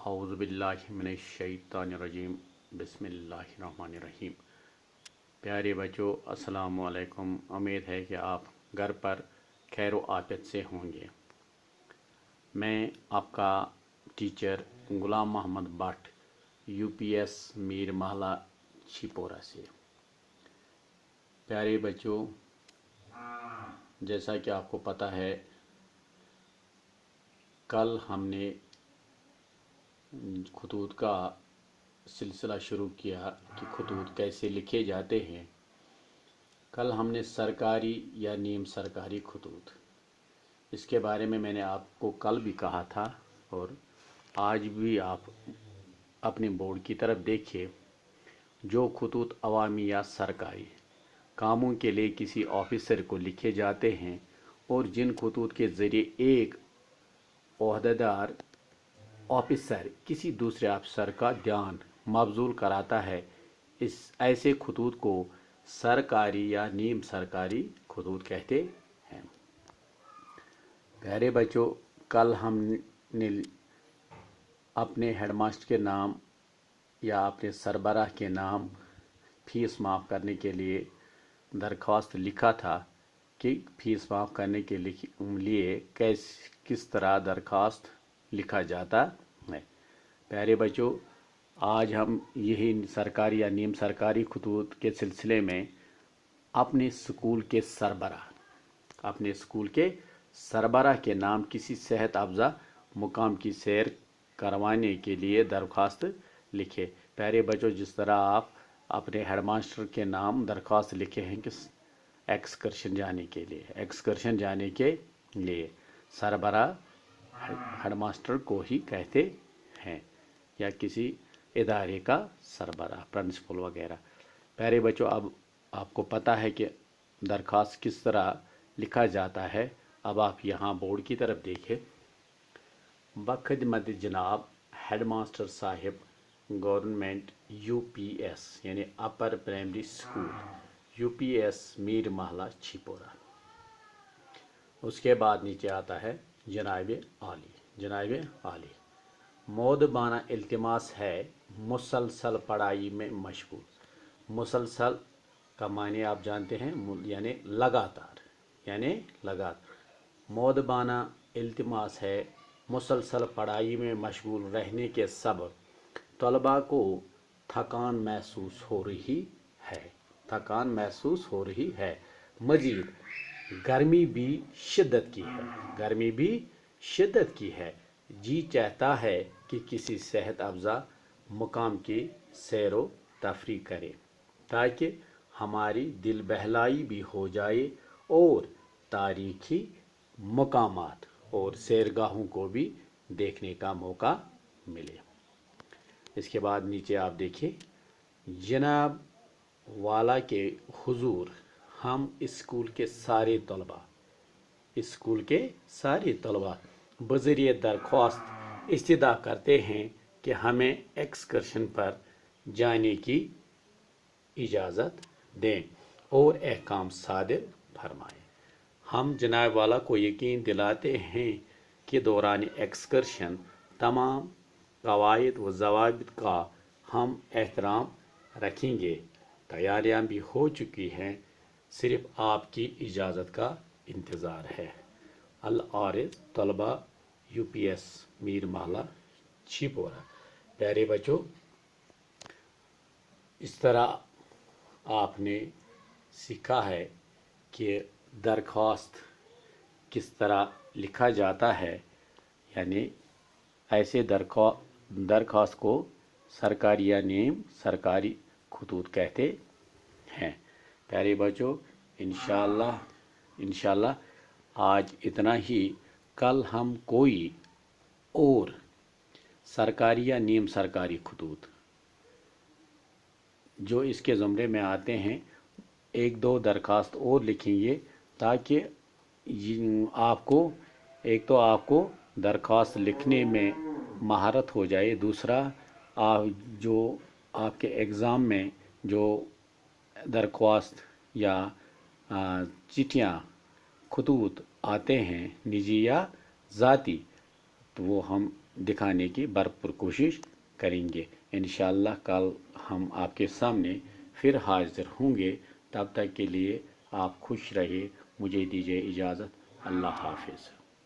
औज़ु बिल्लाहि मिनश शैतानिर रजीम बिस्मिल्लाहिर्रहमानिर्रहीम। प्यारे बच्चों, अस्सलामु अलैकुम। उम्मीद है कि आप घर पर खैर व आफियत से होंगे। मैं आपका टीचर गुलाम मोहम्मद भट्ट, यूपीएस मीर महला छिपोरा से। प्यारे बच्चों, जैसा कि आपको पता है, कल हमने खतूत का सिलसिला शुरू किया कि खतूत कैसे लिखे जाते हैं। कल हमने सरकारी या नीम सरकारी खतूत, इसके बारे में मैंने आपको कल भी कहा था और आज भी आप अपने बोर्ड की तरफ देखिए। जो खतूत अवामी या सरकारी कामों के लिए किसी ऑफिसर को लिखे जाते हैं और जिन खतूत के ज़रिए एक ओहदेदार ऑफिसर किसी दूसरे अफसर का ध्यान मबजूल कराता है, इस ऐसे खतूत को सरकारी या नीम सरकारी खतूत कहते हैं। प्यारे बच्चों, कल हमने अपने हेडमास्टर के नाम या अपने सरबराह के नाम फीस माफ़ करने के लिए दरख्वास्त लिखा था कि फ़ीस माफ़ करने के लिए किस तरह दरख्वास्त लिखा जाता है। प्यारे बच्चों, आज हम यही सरकारी या नीम सरकारी खतूत के सिलसिले में अपने स्कूल के सरबराह के नाम किसी सेहत अफजा मुकाम की सैर करवाने के लिए दरख्वास्त लिखे। प्यारे बच्चों, जिस तरह आप अपने हेडमास्टर के नाम दरख्वास्त लिखे हैं कि एक्सकर्शन जाने के लिए सरबराह हेडमास्टर को ही कहते हैं या किसी इदारे का सरबराह, प्रिंसिपल वगैरह। प्यारे बच्चों, अब आपको पता है कि दरख्वास्त किस तरह लिखा जाता है। अब आप यहाँ बोर्ड की तरफ देखें। बखिदमत जनाब हेडमास्टर साहिब, गवर्नमेंट यूपीएस यानी upper primary school UPS Mir महला छिपोरा। उसके बाद नीचे आता है जनाब आली। मोदबाना इल्तिमास है मुसलसल पढ़ाई में मशगूल। मुसलसल का माने आप जानते हैं, यानी लगातार। मोदबाना इल्तिमास है मुसलसल पढ़ाई में मशगूल रहने के सबब तलबा को थकान महसूस हो रही है। मजीद गर्मी भी शिद्दत की है। जी चाहता है कि किसी सेहत अफजा मुकाम की सैरो तफरी करें ताकि हमारी दिल बहलाई भी हो जाए और तारीखी मकामात और सैरगाहों को भी देखने का मौका मिले। इसके बाद नीचे आप देखिए, जनाब वाला के हुजूर हम स्कूल के सारे तलबा बज़रिए दरख्वास्त इस्तदा करते हैं कि हमें एक्सकर्शन पर जाने की इजाज़त दें और अहकाम सादिर फरमाएं। हम जनाब वाला को यकीन दिलाते हैं कि दौरान एक्सकर्शन तमाम कवायद व ज़वाबित का हम एहतराम रखेंगे। तैयारियां भी हो चुकी हैं, सिर्फ आपकी इजाज़त का इंतज़ार है। अल आरिज़ तलबा यूपीएस मीर महला छिपोरा। प्यारे बच्चों, इस तरह आपने सीखा है कि दरख्वास्त किस तरह लिखा जाता है, यानी ऐसे दरख्वास्त को सरकारी या नीम सरकारी खतूत कहते हैं। प्यारे बच्चों, इंशाल्लाह आज इतना ही। कल हम कोई और सरकारी या नीम सरकारी खतूत जो इसके ज़ुमरे में आते हैं, एक दो दरख्वास्त और लिखेंगे ताकि आपको दरख्वास्त लिखने में महारत हो जाए। दूसरा, जो आपके एग्ज़ाम में जो दरख्वास्त या चिट्ठियाँ खतूत आते हैं निजी या ज़ाती, तो वो हम دکھانے کی بھرپور کوشش کریں گے۔ انشاءاللہ کل ہم آپ کے سامنے پھر حاضر ہوں گے۔ تب تک کے لیے آپ خوش رہے، مجھے دیجیے اجازت۔ اللہ حافظ۔